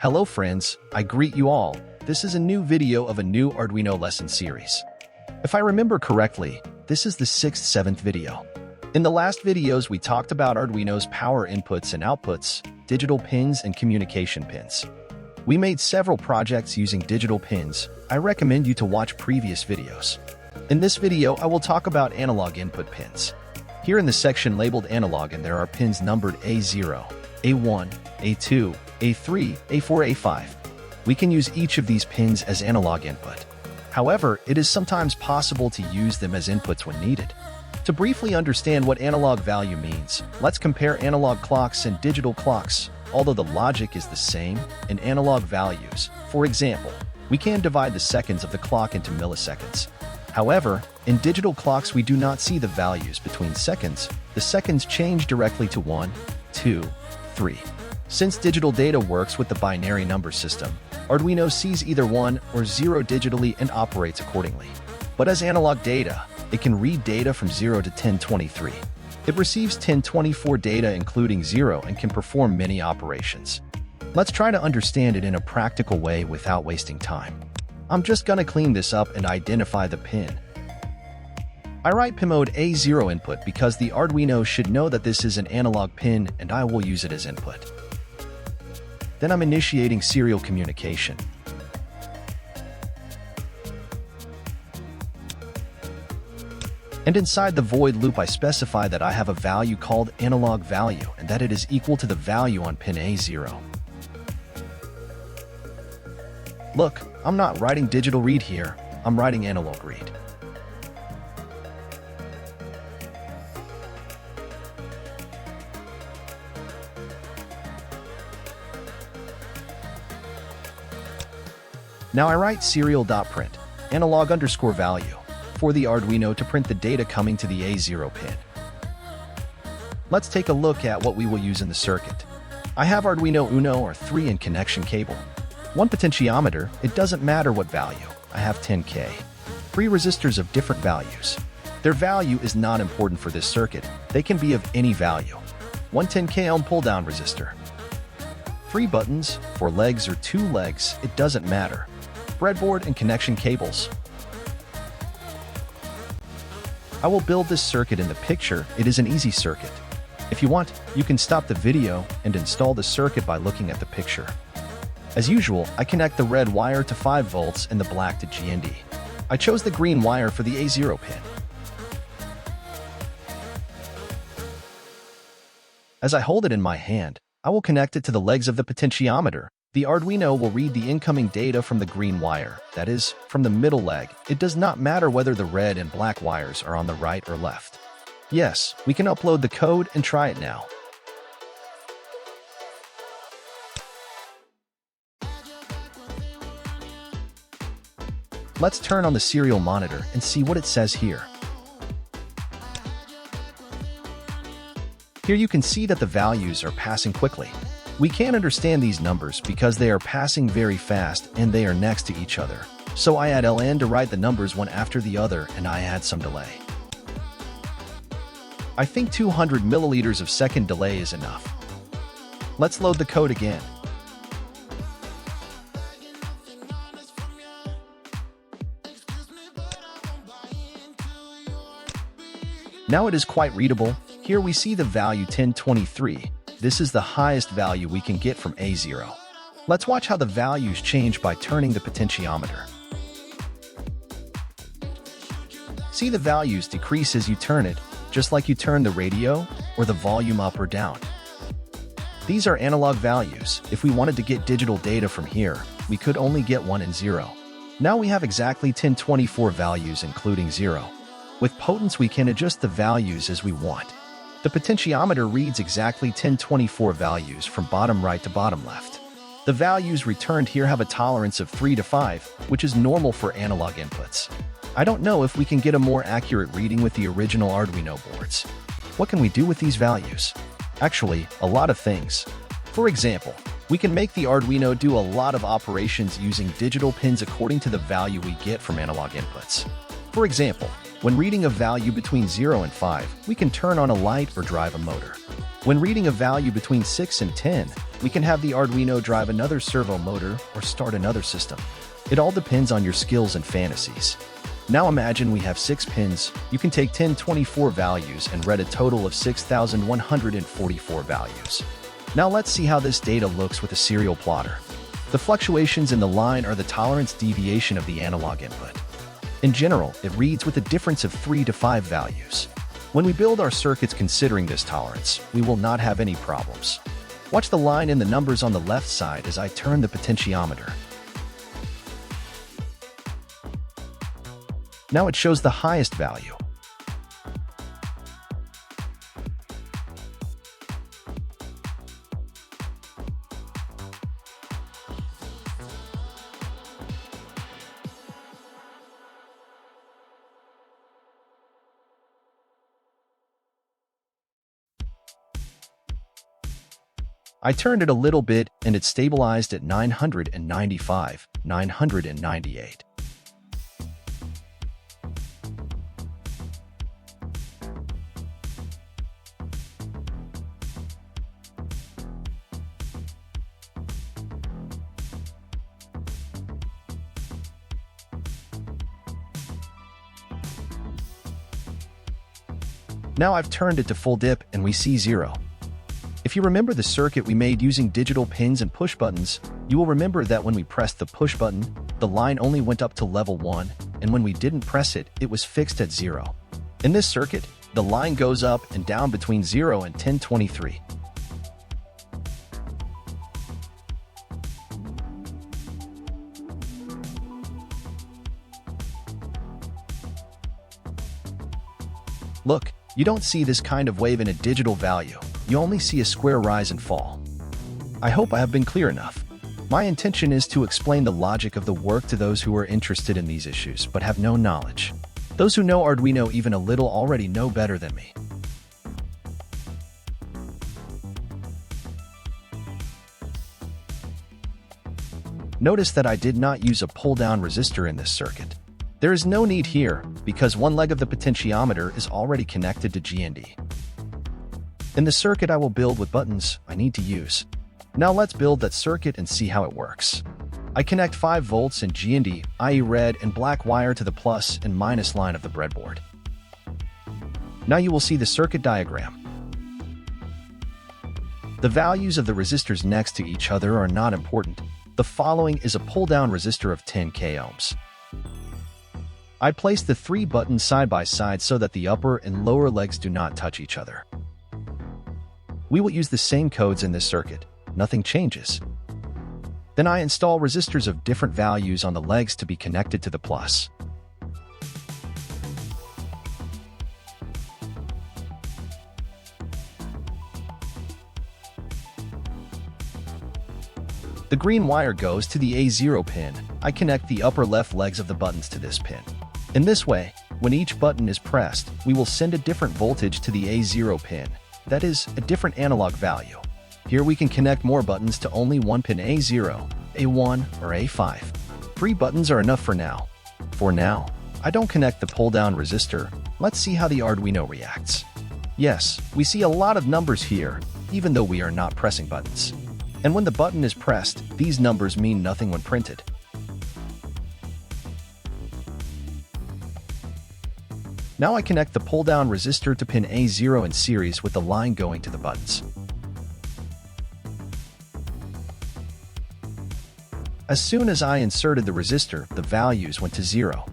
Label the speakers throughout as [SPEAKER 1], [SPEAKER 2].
[SPEAKER 1] Hello friends, I greet you all. This is a new video of a new Arduino lesson series. If I remember correctly, this is the 6th, 7th video. In the last videos, we talked about Arduino's power inputs and outputs, digital pins and communication pins. We made several projects using digital pins. I recommend you to watch previous videos. In this video, I will talk about analog input pins. Here in the section labeled analog, and there are pins numbered A0, A1, A2, A3, A4, A5. We can use each of these pins as analog input. However, it is sometimes possible to use them as inputs when needed. To briefly understand what analog value means, let's compare analog clocks and digital clocks. Although the logic is the same in analog values, for example, we can divide the seconds of the clock into milliseconds. However, in digital clocks we do not see the values between seconds. The seconds change directly to 1, 2, 3. Since digital data works with the binary number system, Arduino sees either 1 or 0 digitally and operates accordingly. But as analog data, it can read data from 0 to 1023. It receives 1024 data including 0 and can perform many operations. Let's try to understand it in a practical way without wasting time. I'm just gonna clean this up and identify the pin. I write pin mode A0 input because the Arduino should know that this is an analog pin and I will use it as input. Then I'm initiating serial communication. And inside the void loop I specify that I have a value called analog value and that it is equal to the value on pin A0. Look, I'm not writing digital read here, I'm writing analog read. Now I write serial.print, analog_value, for the Arduino to print the data coming to the A0 pin. Let's take a look at what we will use in the circuit. I have Arduino Uno or 3 in connection cable. 1 potentiometer, it doesn't matter what value. I have 10K. 3 resistors of different values. Their value is not important for this circuit. They can be of any value. 1 10K ohm pull-down resistor. 3 buttons, 4 legs or 2 legs, it doesn't matter. Breadboard and connection cables. I will build this circuit in the picture. It is an easy circuit. If you want, you can stop the video and install the circuit by looking at the picture. As usual, I connect the red wire to 5 volts and the black to GND. I chose the green wire for the A0 pin. As I hold it in my hand, I will connect it to the legs of the potentiometer. The Arduino will read the incoming data from the green wire, that is, from the middle leg. It does not matter whether the red and black wires are on the right or left. Yes, we can upload the code and try it now. Let's turn on the serial monitor and see what it says here. Here you can see that the values are passing quickly. We can't understand these numbers because they are passing very fast and they are next to each other. So I add ln to write the numbers one after the other and I add some delay. I think 200 milliliters of second delay is enough. Let's load the code again. Now it is quite readable. Here we see the value 1023. This is the highest value we can get from A0. Let's watch how the values change by turning the potentiometer. See the values decrease as you turn it, just like you turn the radio or the volume up or down. These are analog values. If we wanted to get digital data from here, we could only get 1 and 0. Now we have exactly 1024 values including 0. With potents we can adjust the values as we want. The potentiometer reads exactly 1024 values from bottom right to bottom left. The values returned here have a tolerance of 3 to 5, which is normal for analog inputs. I don't know if we can get a more accurate reading with the original Arduino boards. What can we do with these values? Actually, a lot of things. For example, we can make the Arduino do a lot of operations using digital pins according to the value we get from analog inputs. For example, when reading a value between 0 and 5, we can turn on a light or drive a motor. When reading a value between 6 and 10, we can have the Arduino drive another servo motor or start another system. It all depends on your skills and fantasies. Now imagine we have 6 pins. You can take 1024 values and read a total of 6,144 values. Now let's see how this data looks with a serial plotter. The fluctuations in the line are the tolerance deviation of the analog input. In general, it reads with a difference of 3 to 5 values. When we build our circuits considering this tolerance, we will not have any problems. Watch the line in the numbers on the left side as I turn the potentiometer. Now it shows the highest value. I turned it a little bit and it stabilized at 995, 998. Now I've turned it to full dip and we see 0. If you remember the circuit we made using digital pins and push buttons, you will remember that when we pressed the push button, the line only went up to level 1, and when we didn't press it, it was fixed at 0. In this circuit, the line goes up and down between 0 and 1023. Look, you don't see this kind of wave in a digital value. You only see a square rise and fall. I hope I have been clear enough. My intention is to explain the logic of the work to those who are interested in these issues but have no knowledge. Those who know Arduino even a little already know better than me. Notice that I did not use a pull-down resistor in this circuit. There is no need here because one leg of the potentiometer is already connected to GND. In the circuit I will build with buttons I need to use. Now let's build that circuit and see how it works. I connect 5 volts in GND, i.e. red and black wire to the plus and minus line of the breadboard. Now you will see the circuit diagram. The values of the resistors next to each other are not important. The following is a pull-down resistor of 10 k ohms. I place the 3 buttons side by side so that the upper and lower legs do not touch each other. We will use the same codes in this circuit. Nothing changes. Then I install resistors of different values on the legs to be connected to the plus. The green wire goes to the A0 pin. I connect the upper left legs of the buttons to this pin. In this way, when each button is pressed, we will send a different voltage to the A0 pin. That is, a different analog value. Here we can connect more buttons to only one pin A0, A1, or A5. 3 buttons are enough for now. For now, I don't connect the pull-down resistor. Let's see how the Arduino reacts. Yes, we see a lot of numbers here, even though we are not pressing buttons. And when the button is pressed, these numbers mean nothing when printed. Now I connect the pull-down resistor to pin A0 in series with the line going to the buttons. As soon as I inserted the resistor, the values went to 0.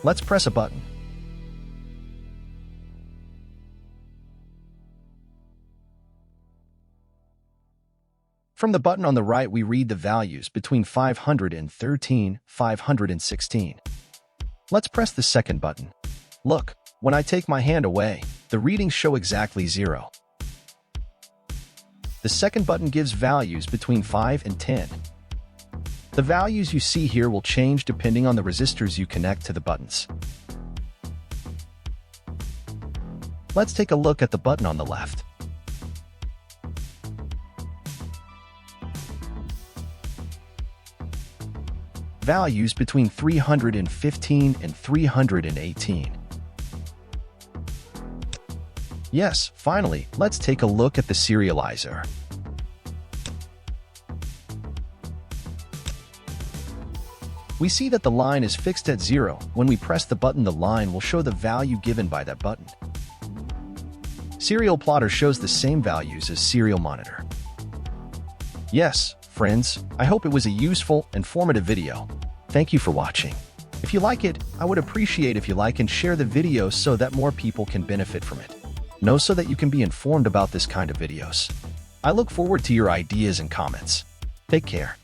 [SPEAKER 1] Let's press a button. From the button on the right, we read the values between 513, 516. Let's press the second button. Look, when I take my hand away, the readings show exactly 0. The second button gives values between 5 and 10. The values you see here will change depending on the resistors you connect to the buttons. Let's take a look at the button on the left. Values between 315 and 318. Yes, finally, let's take a look at the serializer. We see that the line is fixed at 0. When we press the button, the line will show the value given by that button. Serial plotter shows the same values as serial monitor. Yes, friends, I hope it was a useful, informative video. Thank you for watching. If you like it, I would appreciate if you like and share the video so that more people can benefit from it. Know so that you can be informed about this kind of videos. I look forward to your ideas and comments. Take care.